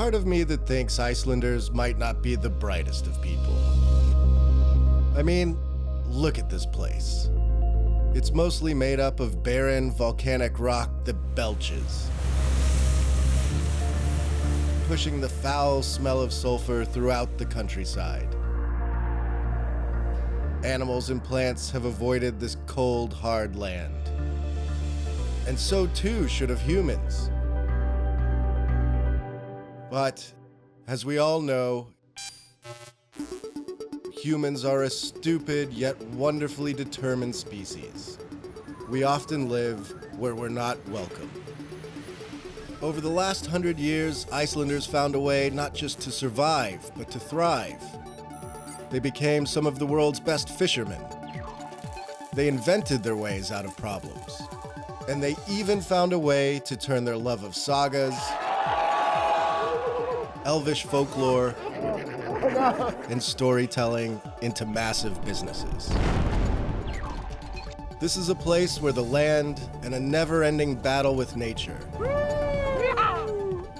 part of me that thinks Icelanders might not be the brightest of people. I mean, look at this place. It's mostly made up of barren, volcanic rock that belches, pushing the foul smell of sulfur throughout the countryside. Animals and plants have avoided this cold, hard land. And so too should have humans. But, as we all know, humans are a stupid yet wonderfully determined species. We often live where we're not welcome. Over the last 100 years, Icelanders found a way not just to survive, but to thrive. They became some of the world's best fishermen. They invented their ways out of problems. And they even found a way to turn their love of sagas, elvish folklore, and storytelling into massive businesses. This is a place where the land and a never-ending battle with nature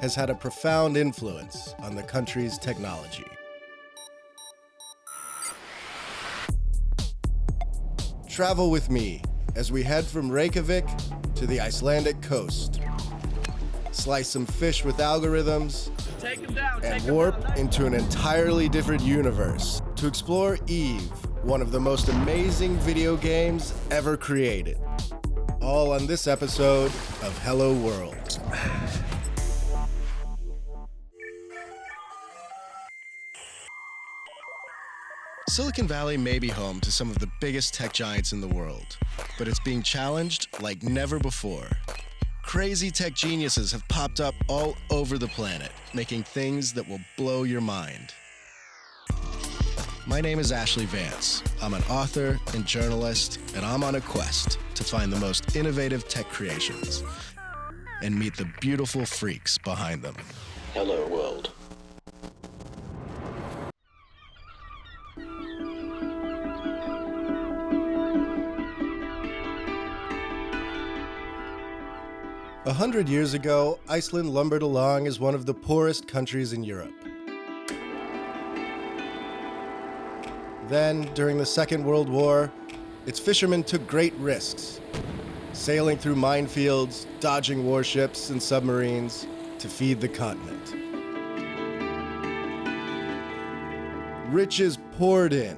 has had a profound influence on the country's technology. Travel with me as we head from Reykjavik to the Icelandic coast. Slice some fish with algorithms, and warp into an entirely different universe to explore Eve, one of the most amazing video games ever created. All on this episode of Hello World. Silicon Valley may be home to some of the biggest tech giants in the world, but it's being challenged like never before. Crazy tech geniuses have popped up all over the planet, making things that will blow your mind. My name is Ashlee Vance. I'm an author and journalist, and I'm on a quest to find the most innovative tech creations and meet the beautiful freaks behind them. Hello, world. 100 years ago, Iceland lumbered along as one of the poorest countries in Europe. Then, during the Second World War, its fishermen took great risks, sailing through minefields, dodging warships and submarines to feed the continent. Riches poured in,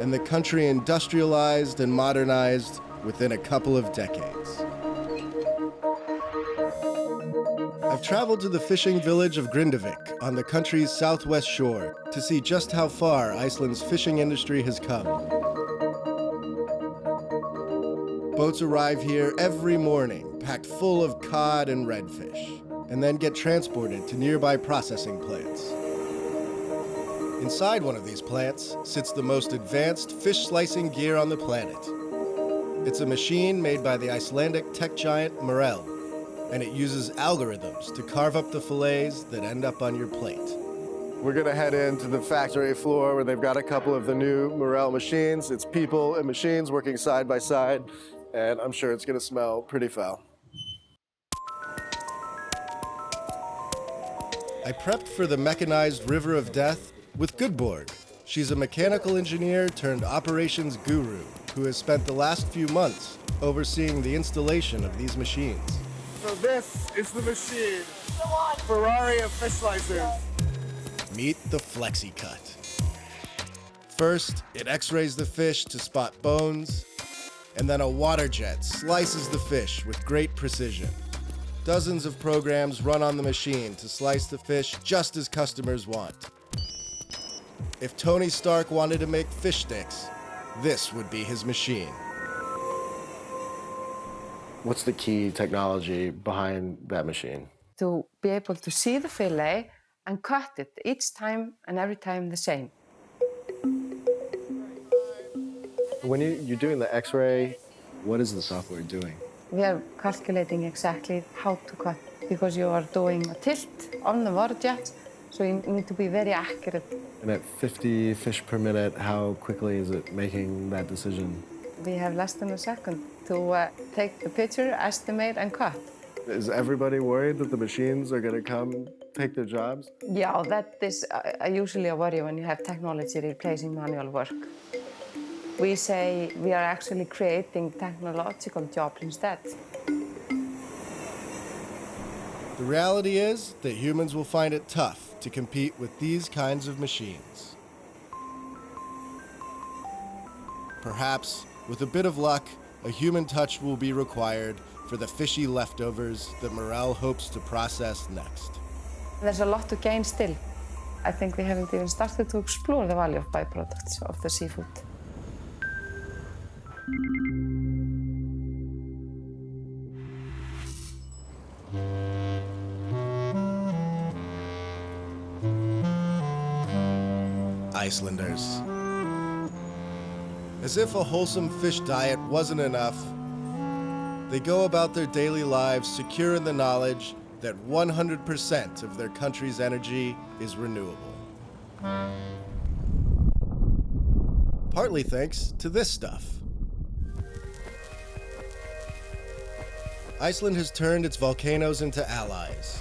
and the country industrialized and modernized within a couple of decades. I've traveled to the fishing village of Grindavik on the country's southwest shore to see just how far Iceland's fishing industry has come. Boats arrive here every morning, packed full of cod and redfish, and then get transported to nearby processing plants. Inside one of these plants sits the most advanced fish slicing gear on the planet. It's a machine made by the Icelandic tech giant Marel, and it uses algorithms to carve up the fillets that end up on your plate. We're gonna head into the factory floor where they've got a couple of the new Marel machines. It's people and machines working side by side, and I'm sure it's gonna smell pretty foul. I prepped for the mechanized river of death with Gudborg. She's a mechanical engineer turned operations guru who has spent the last few months overseeing the installation of these machines. So this is the machine, Ferrari of fish slicers. Meet the FlexiCut. First, it x-rays the fish to spot bones, and then a water jet slices the fish with great precision. Dozens of programs run on the machine to slice the fish just as customers want. If Tony Stark wanted to make fish sticks, this would be his machine. What's the key technology behind that machine? To be able to see the fillet and cut it each time and every time the same. When you're doing the x-ray, what is the software doing? We are calculating exactly how to cut because you are doing a tilt on the water jet, so you need to be very accurate. And at 50 fish per minute, how quickly is it making that decision? We have less than a second to take the picture, estimate, and cut. Is everybody worried that the machines are going to come take their jobs? Yeah, that is usually a worry when you have technology replacing manual work. We say we are actually creating technological jobs instead. The reality is that humans will find it tough to compete with these kinds of machines. Perhaps, with a bit of luck, a human touch will be required for the fishy leftovers that Morel hopes to process next. There's a lot to gain still. I think we haven't even started to explore the value of byproducts of the seafood. Icelanders. As if a wholesome fish diet wasn't enough, they go about their daily lives secure in the knowledge that 100% of their country's energy is renewable. Partly thanks to this stuff. Iceland has turned its volcanoes into allies,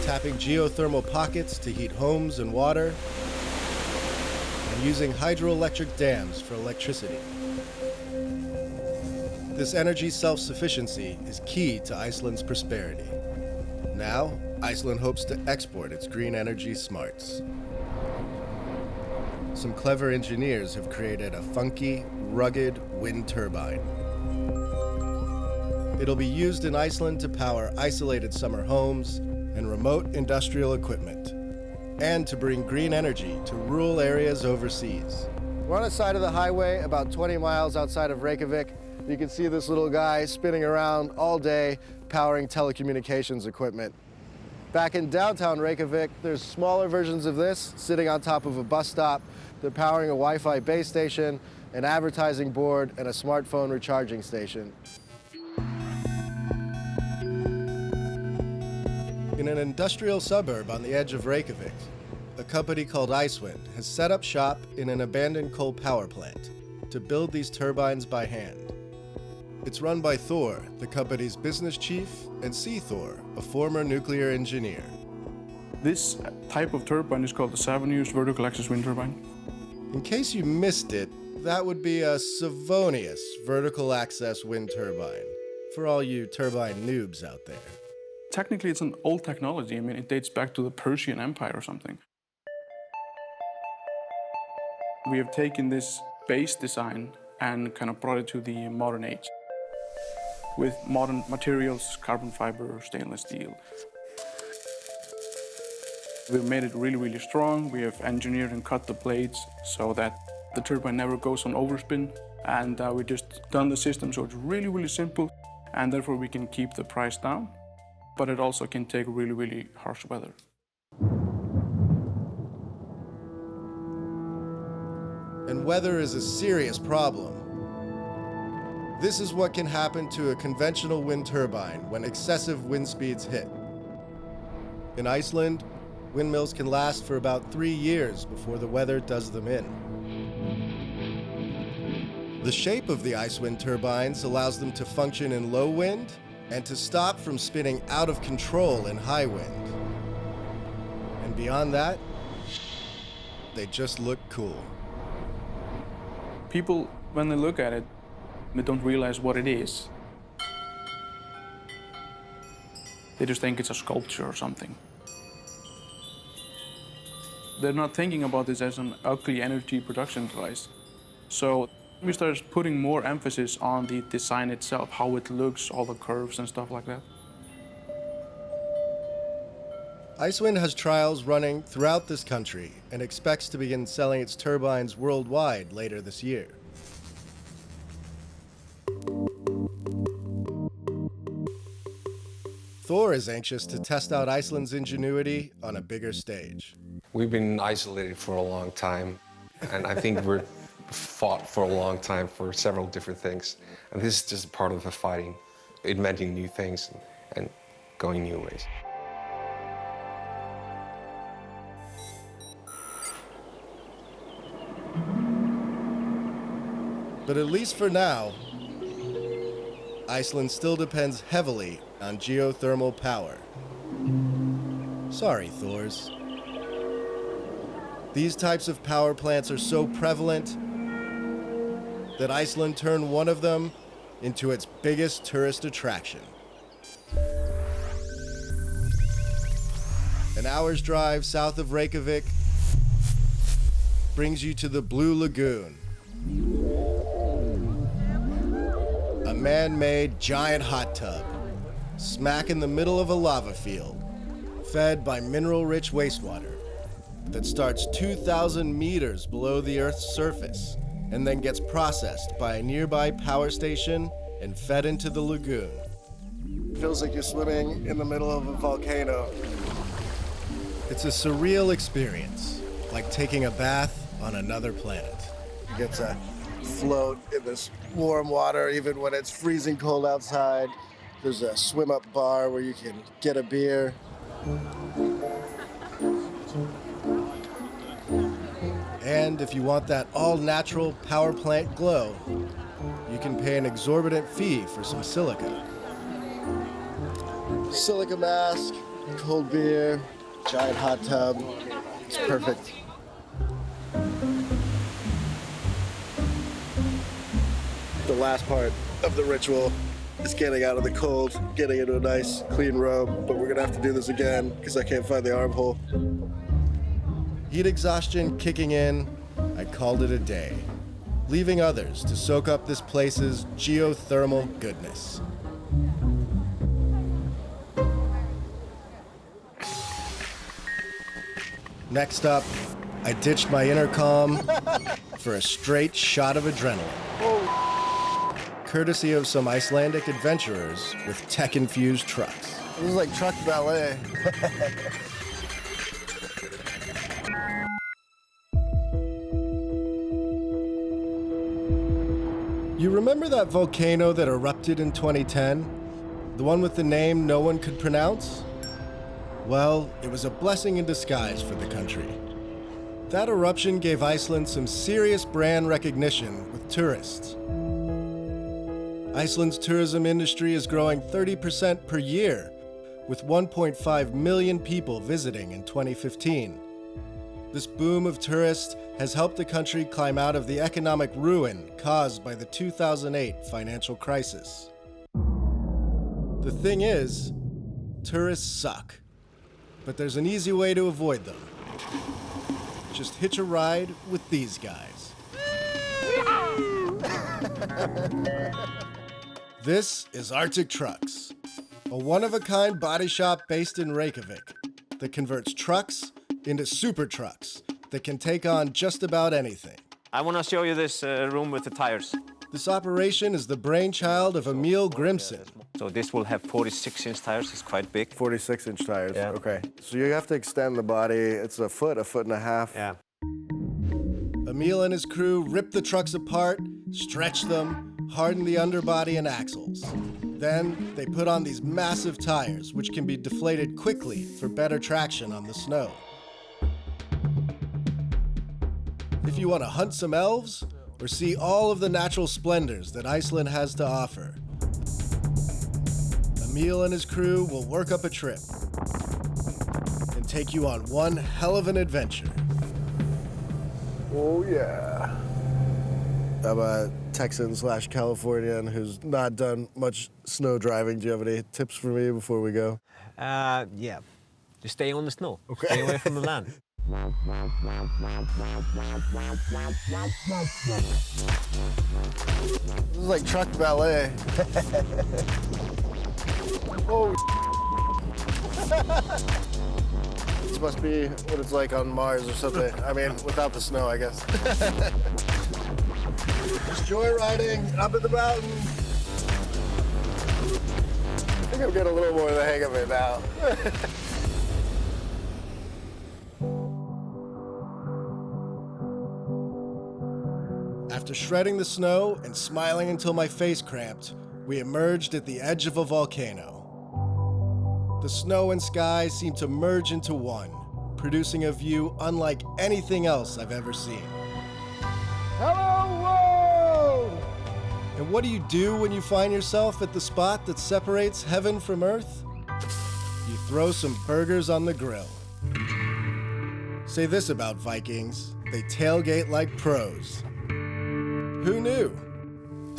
tapping geothermal pockets to heat homes and water, and using hydroelectric dams for electricity. This energy self-sufficiency is key to Iceland's prosperity. Now, Iceland hopes to export its green energy smarts. Some clever engineers have created a funky, rugged wind turbine. It'll be used in Iceland to power isolated summer homes and remote industrial equipment, and to bring green energy to rural areas overseas. We're on the side of the highway about 20 miles outside of Reykjavik. You can see this little guy spinning around all day, powering telecommunications equipment. Back in downtown Reykjavik, there's smaller versions of this sitting on top of a bus stop. They're powering a Wi-Fi base station, an advertising board, and a smartphone recharging station. In an industrial suburb on the edge of Reykjavik, a company called IceWind has set up shop in an abandoned coal power plant to build these turbines by hand. It's run by Thor, the company's business chief, and C. Thor, a former nuclear engineer. This type of turbine is called the 7-use vertical axis wind turbine. In case you missed it, that would be a Savonius vertical axis wind turbine, for all you turbine noobs out there. Technically, it's an old technology. I mean, it dates back to the Persian Empire or something. We have taken this base design and kind of brought it to the modern age with modern materials, carbon fiber, stainless steel. We've made it really, really strong. We have engineered and cut the blades so that the turbine never goes on overspin. And we just done the system so it's really, really simple, and therefore we can keep the price down, but it also can take really, really harsh weather. And weather is a serious problem. This is what can happen to a conventional wind turbine when excessive wind speeds hit. In Iceland, windmills can last for about 3 years before the weather does them in. The shape of the IceWind turbines allows them to function in low wind and to stop from spinning out of control in high wind. And beyond that, they just look cool. People, when they look at it, they don't realize what it is. They just think it's a sculpture or something. They're not thinking about this as an ugly energy production device. So we started putting more emphasis on the design itself, how it looks, all the curves and stuff like that. IceWind has trials running throughout this country and expects to begin selling its turbines worldwide later this year. Thor is anxious to test out Iceland's ingenuity on a bigger stage. We've been isolated for a long time, and I think we're fought for a long time for several different things. And this is just part of the fighting, inventing new things and going new ways. But at least for now, Iceland still depends heavily on geothermal power. Sorry, Thors. These types of power plants are so prevalent that Iceland turned one of them into its biggest tourist attraction. An hour's drive south of Reykjavik brings you to the Blue Lagoon, a man-made giant hot tub, smack in the middle of a lava field, fed by mineral-rich wastewater that starts 2,000 meters below the Earth's surface and then gets processed by a nearby power station and fed into the lagoon. Feels like you're swimming in the middle of a volcano. It's a surreal experience, like taking a bath on another planet. You get to float in this warm water even when it's freezing cold outside. There's a swim-up bar where you can get a beer. And if you want that all-natural power plant glow, you can pay an exorbitant fee for some silica. Silica mask, cold beer, giant hot tub. It's perfect. The last part of the ritual is getting out of the cold, getting into a nice clean robe, but we're gonna have to do this again because I can't find the armhole. Heat exhaustion kicking in, I called it a day, leaving others to soak up this place's geothermal goodness. Next up, I ditched my intercom for a straight shot of adrenaline. Courtesy of some Icelandic adventurers with tech-infused trucks. This is like truck ballet. You remember that volcano that erupted in 2010? The one with the name no one could pronounce? Well, it was a blessing in disguise for the country. That eruption gave Iceland some serious brand recognition with tourists. Iceland's tourism industry is growing 30% per year, with 1.5 million people visiting in 2015. This boom of tourists has helped the country climb out of the economic ruin caused by the 2008 financial crisis. The thing is, tourists suck, but there's an easy way to avoid them. Just hitch a ride with these guys. This is Arctic Trucks, a one-of-a-kind body shop based in Reykjavik that converts trucks into super trucks that can take on just about anything. I want to show you this room with the tires. This operation is the brainchild of Emil Grimson. So this will have 46-inch tires. It's quite big. 46-inch tires, Yeah. okay. So you have to extend the body. It's a foot and a half. Yeah. Emil and his crew rip the trucks apart, stretch them, harden the underbody and axles. Then they put on these massive tires, which can be deflated quickly for better traction on the snow. If you want to hunt some elves or see all of the natural splendors that Iceland has to offer, Emil and his crew will work up a trip and take you on one hell of an adventure. Oh, yeah. I'm a Texan/Californian who's not done much snow driving. Do you have any tips for me before we go? Yeah. Just stay on the snow. Okay. Stay away from the land. This is like truck ballet. Oh. This must be what it's like on Mars or something. I mean, without the snow, I guess. Just joyriding up in the mountain. I think I'm getting a little more of the hang of it now. After shredding the snow and smiling until my face cramped, we emerged at the edge of a volcano. The snow and sky seemed to merge into one, producing a view unlike anything else I've ever seen. Hello, world! And what do when you find yourself at the spot that separates heaven from earth? You throw some burgers on the grill. Say this about Vikings, they tailgate like pros. Who knew?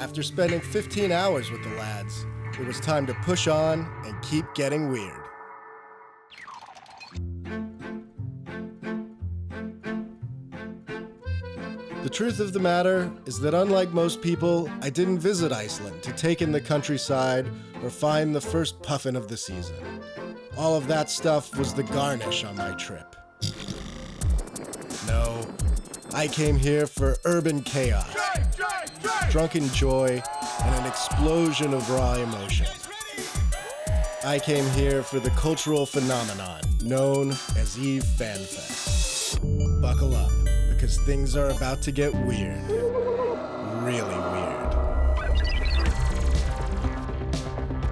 After spending 15 hours with the lads, it was time to push on and keep getting weird. The truth of the matter is that unlike most people, I didn't visit Iceland to take in the countryside or find the first puffin of the season. All of that stuff was the garnish on my trip. No, I came here for urban chaos, drunken joy, and an explosion of raw emotion. I came here for the cultural phenomenon known as Eve Fan Fest. Buckle up, because things are about to get weird. Really weird.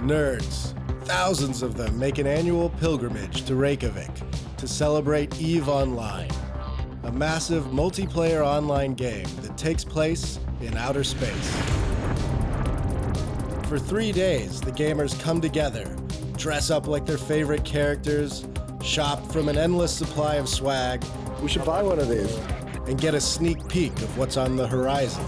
Nerds, thousands of them, make an annual pilgrimage to Reykjavik to celebrate EVE Online, a massive multiplayer online game that takes place in outer space. For 3 days, the gamers come together, dress up like their favorite characters, shop from an endless supply of swag. We should buy one of these. And get a sneak peek of what's on the horizon.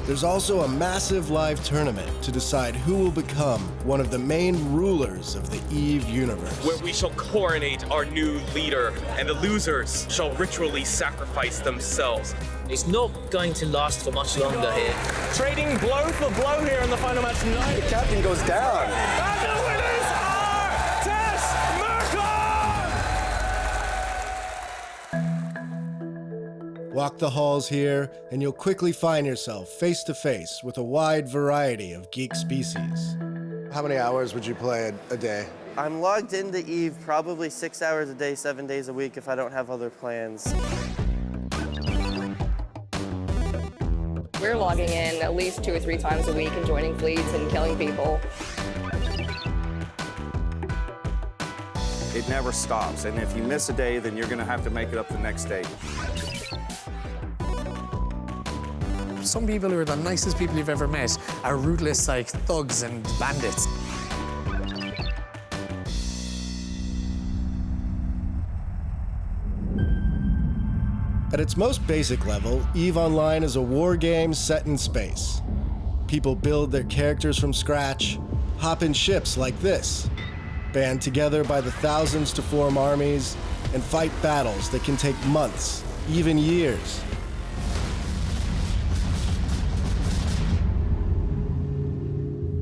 There's also a massive live tournament to decide who will become one of the main rulers of the EVE universe. Where we shall coronate our new leader, and the losers shall ritually sacrifice themselves. It's not going to last for much longer here. Trading blow for blow here in the final match tonight. The captain goes down. And the winners are Tess Merkel! Walk the halls here, and you'll quickly find yourself face to face with a wide variety of geek species. How many hours would you play a day? I'm logged into EVE probably 6 hours a day, 7 days a week if I don't have other plans. We're logging in at least 2 or 3 times a week and joining fleets and killing people. It never stops, and if you miss a day, then you're going to have to make it up the next day. Some people who are the nicest people you've ever met are ruthless like thugs and bandits. At its most basic level, EVE Online is a war game set in space. People build their characters from scratch, hop in ships like this, band together by the thousands to form armies, and fight battles that can take months, even years.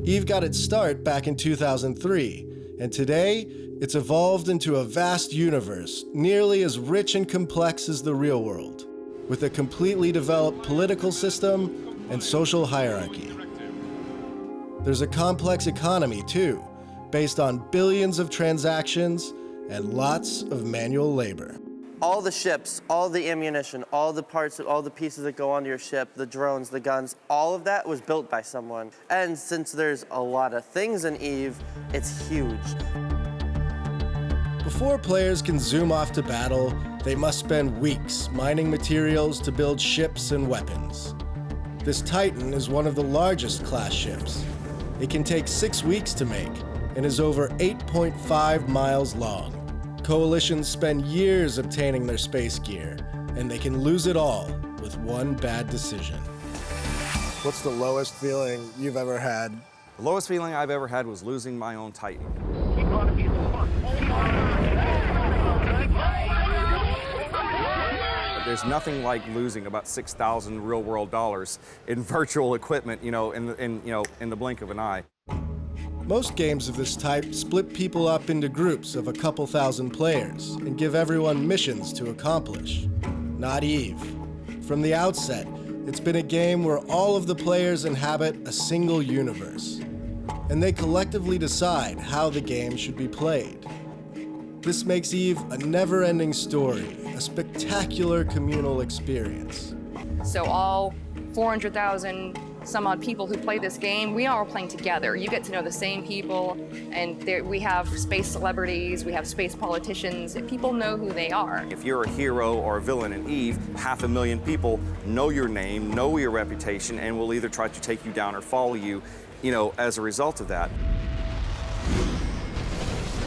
EVE got its start back in 2003, and today, it's evolved into a vast universe, nearly as rich and complex as the real world, with a completely developed political system and social hierarchy. There's a complex economy, too, based on billions of transactions and lots of manual labor. All the ships, all the ammunition, all the parts, all the pieces that go onto your ship, the drones, the guns, all of that was built by someone. And since there's a lot of things in EVE, it's huge. Before players can zoom off to battle, they must spend weeks mining materials to build ships and weapons. This Titan is one of the largest class ships. It can take 6 weeks to make and is over 8.5 miles long. Coalitions spend years obtaining their space gear, and they can lose it all with one bad decision. What's the lowest feeling you've ever had? The lowest feeling I've ever had was losing my own Titan. There's nothing like losing about 6,000 real-world dollars in virtual equipment, in the blink of an eye. Most games of this type split people up into groups of a couple thousand players and give everyone missions to accomplish. Not EVE. From the outset, it's been a game where all of the players inhabit a single universe, and they collectively decide how the game should be played. This makes EVE a never-ending story, a spectacular communal experience. So all 400,000 some odd people who play this game, we are all playing together. You get to know the same people, and we have space celebrities, we have space politicians, and people know who they are. If you're a hero or a villain in EVE, 500,000 people know your name, know your reputation, and will either try to take you down or follow you, as a result of that.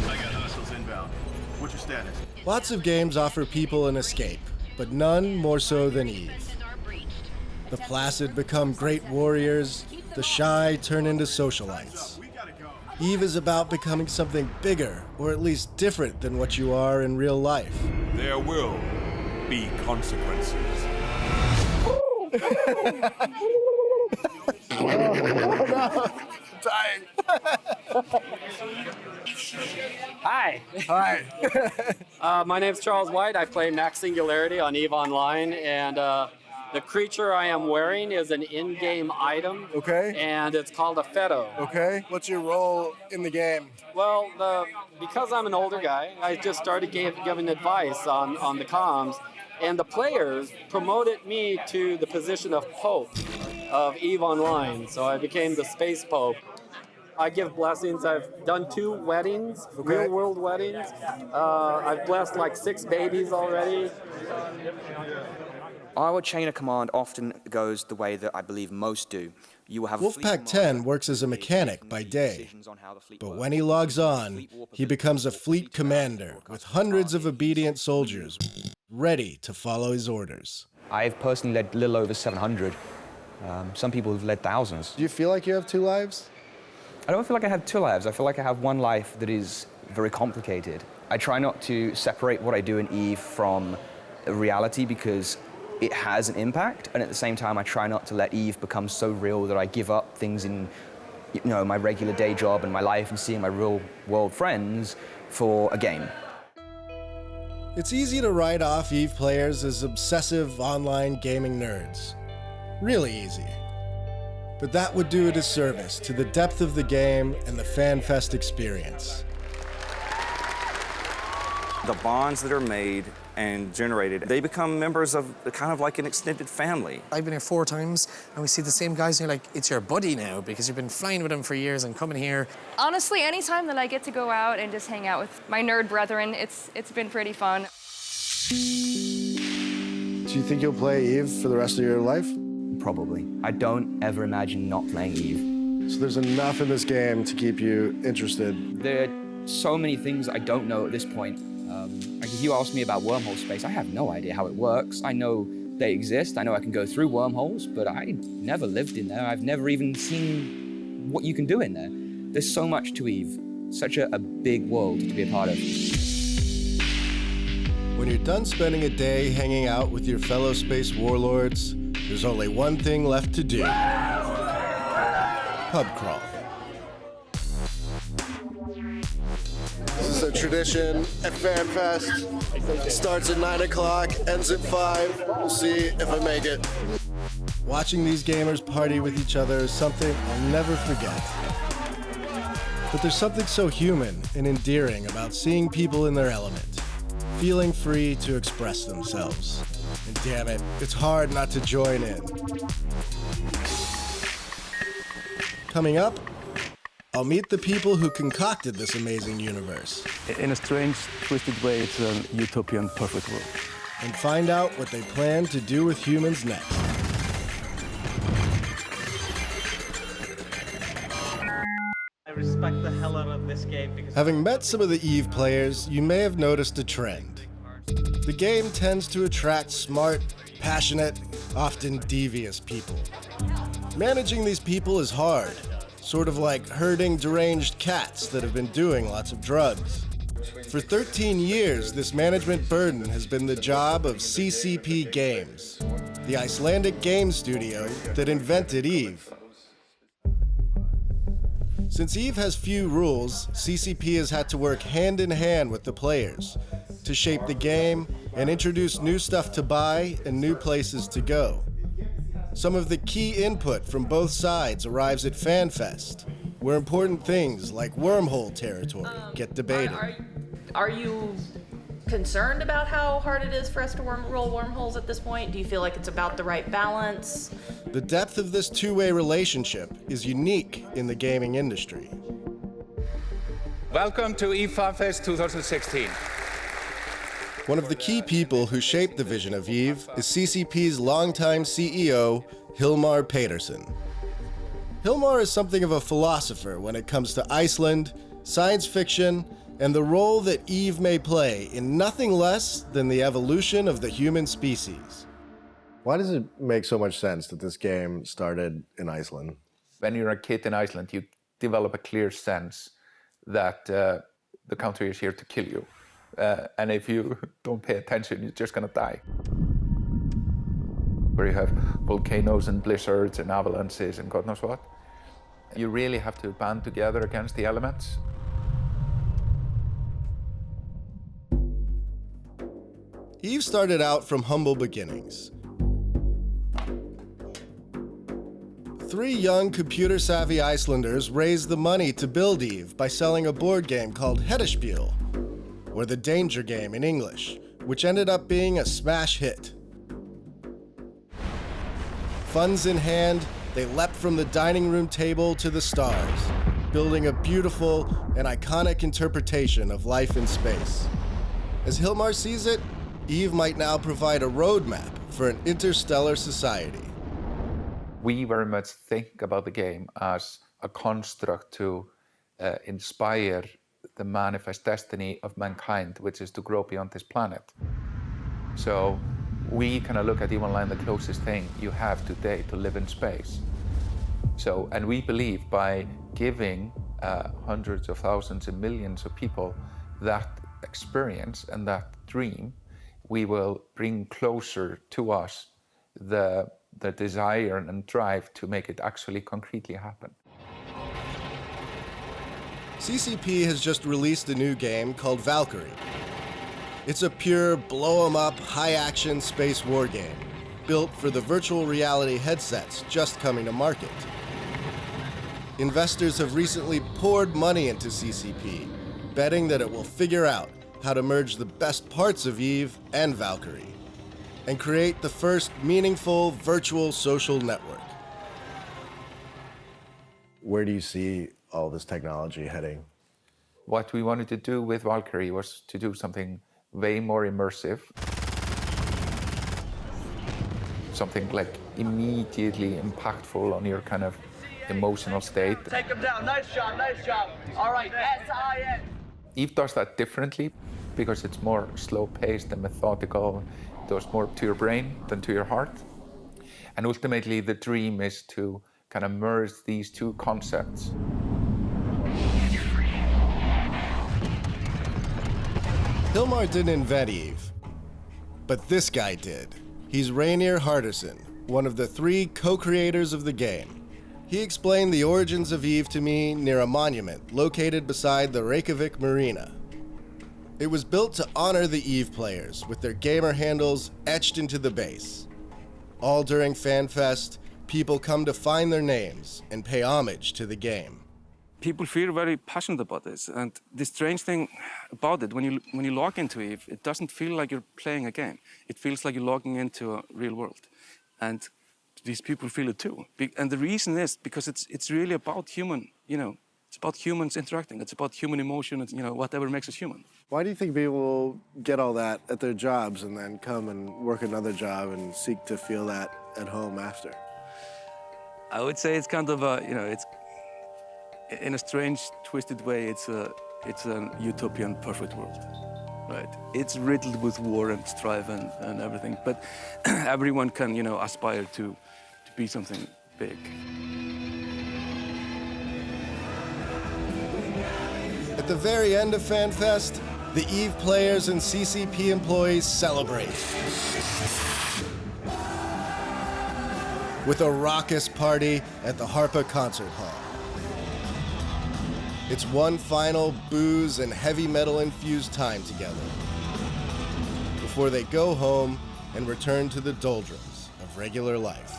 I got hostiles inbound. What's your status? Lots of games offer people an escape, but none more so than EVE. The placid become great warriors, the shy turn into socialites. EVE is about becoming something bigger, or at least different than what you are in real life. There will be consequences. Hi. Hi. My name's Charles White. I play Max Singularity on EVE Online, and the creature I am wearing is an in-game item. Okay. And it's called a Feto. Okay. What's your role in the game? Well, because I'm an older guy, I just started giving advice on the comms, and the players promoted me to the position of Pope of EVE Online, so I became the Space Pope. I give blessings. I've done 2 weddings, real world weddings. I've blessed like 6 babies already. Our chain of command often goes the way that I believe most do. You will have Wolfpack 10 works as a mechanic by day, but when he logs on, he becomes a fleet commander with hundreds of obedient soldiers ready to follow his orders. I've personally led a little over 700. Some people have led thousands. Do you feel like you have 2 lives? I don't feel like I have 2 lives. I feel like I have one life that is very complicated. I try not to separate what I do in EVE from reality because it has an impact, and at the same time I try not to let EVE become so real that I give up things in my regular day job and my life and seeing my real world friends for a game. It's easy to write off EVE players as obsessive online gaming nerds. Really easy. But that would do a disservice to the depth of the game and the FanFest experience. The bonds that are made and generated, they become members of kind of like an extended family. I've been here 4 times, and we see the same guys, and you're like, it's your buddy now, because you've been flying with him for years and coming here. Honestly, anytime that I get to go out and just hang out with my nerd brethren, it's been pretty fun. Do you think you'll play EVE for the rest of your life? Probably. I don't ever imagine not playing EVE. So there's enough in this game to keep you interested? There are so many things I don't know at this point. Like if you ask me about wormhole space, I have no idea how it works. I know they exist, I know I can go through wormholes, but I never lived in there. I've never even seen what you can do in there. There's so much to EVE, such a big world to be a part of. When you're done spending a day hanging out with your fellow space warlords, there's only one thing left to do. Pub crawl. This is a tradition at FanFest. It starts at 9 o'clock, ends at 5. We'll see if I make it. Watching these gamers party with each other is something I'll never forget. But there's something so human and endearing about seeing people in their element, feeling free to express themselves. And damn it, it's hard not to join in. Coming up, I'll meet the people who concocted this amazing universe. In a strange, twisted way, it's a utopian perfect world. And find out what they plan to do with humans next. I respect the hell out of this game because... Having met some of the EVE players, you may have noticed a trend. The game tends to attract smart, passionate, often devious people. Managing these people is hard, sort of like herding deranged cats that have been doing lots of drugs. For 13 years, this management burden has been the job of CCP Games, the Icelandic game studio that invented EVE. Since EVE has few rules, CCP has had to work hand in hand with the players to shape the game and introduce new stuff to buy and new places to go. Some of the key input from both sides arrives at FanFest, where important things like wormhole territory get debated. Are you concerned about how hard it is for us to roll wormholes at this point? Do you feel like it's about the right balance? The depth of this two-way relationship is unique in the gaming industry. Welcome to EVE FanFest 2016. One of the key people who shaped the vision of EVE is CCP's longtime CEO, Hilmar Petersen. Hilmar is something of a philosopher when it comes to Iceland, science fiction, and the role that EVE may play in nothing less than the evolution of the human species. Why does it make so much sense that this game started in Iceland? When you're a kid in Iceland, you develop a clear sense that the country is here to kill you. And if you don't pay attention, you're just gonna die. Where you have volcanoes and blizzards and avalanches and God knows what. You really have to band together against the elements. EVE started out from humble beginnings. 3 young computer-savvy Icelanders raised the money to build EVE by selling a board game called Heddaspiel, or the Danger Game in English, which ended up being a smash hit. Funds in hand, they leapt from the dining room table to the stars, building a beautiful and iconic interpretation of life in space. As Hilmar sees it, EVE might now provide a roadmap for an interstellar society. We very much think about the game as a construct to inspire the manifest destiny of mankind, which is to grow beyond this planet. So we kind of look at EVE Online the closest thing you have today to live in space. So, and we believe by giving hundreds of thousands and millions of people that experience and that dream, we will bring closer to us the desire and drive to make it actually concretely happen. CCP has just released a new game called Valkyrie. It's a pure blow-em-up, high-action space war game, built for the virtual reality headsets just coming to market. Investors have recently poured money into CCP, betting that it will figure out how to merge the best parts of EVE and Valkyrie, and create the first meaningful virtual social network. Where do you see all this technology heading? What we wanted to do with Valkyrie was to do something way more immersive. Something like immediately impactful on your kind of emotional state. Take him down. Nice job, nice job. All right, S-I-N. EVE does that differently because it's more slow-paced and methodical. It goes more to your brain than to your heart. And ultimately, the dream is to kind of merge these two concepts. Hilmar didn't invent EVE, but this guy did. He's Rainier Harderson, one of the 3 co-creators of the game. He explained the origins of EVE to me near a monument located beside the Reykjavik Marina. It was built to honor the EVE players with their gamer handles etched into the base. All during FanFest, people come to find their names and pay homage to the game. People feel very passionate about this, and the strange thing about it, when you log into EVE, it doesn't feel like you're playing a game. It feels like you're logging into a real world, and these people feel it too. And the reason is because it's really about human, it's about humans interacting. It's about human emotion. It's, whatever makes us human. Why do you think people get all that at their jobs and then come and work another job and seek to feel that at home after? I would say it's kind of it's in a strange, twisted way, it's an utopian, perfect world, right? It's riddled with war and strife and everything, but everyone can, aspire to be something big. At the very end of FanFest, the EVE players and CCP employees celebrate with a raucous party at the Harpa Concert Hall. It's one final booze and heavy metal infused time together before they go home and return to the doldrums of regular life.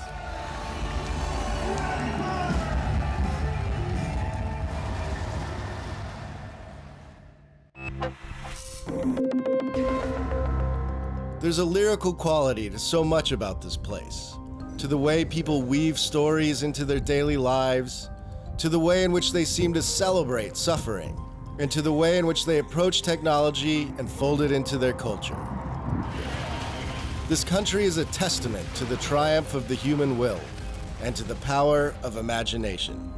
There's a lyrical quality to so much about this place, to the way people weave stories into their daily lives, to the way in which they seem to celebrate suffering, and to the way in which they approach technology and fold it into their culture. This country is a testament to the triumph of the human will and to the power of imagination.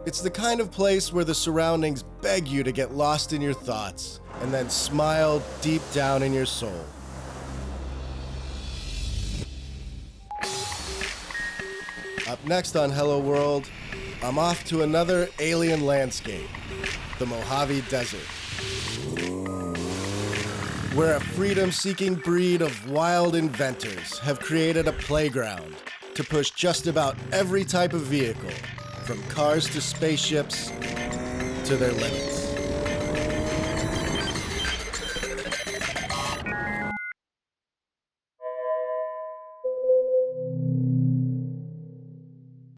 It's the kind of place where the surroundings beg you to get lost in your thoughts and then smile deep down in your soul. Up next on Hello World, I'm off to another alien landscape, the Mojave Desert, where a freedom-seeking breed of wild inventors have created a playground to push just about every type of vehicle, from cars to spaceships, to their limits.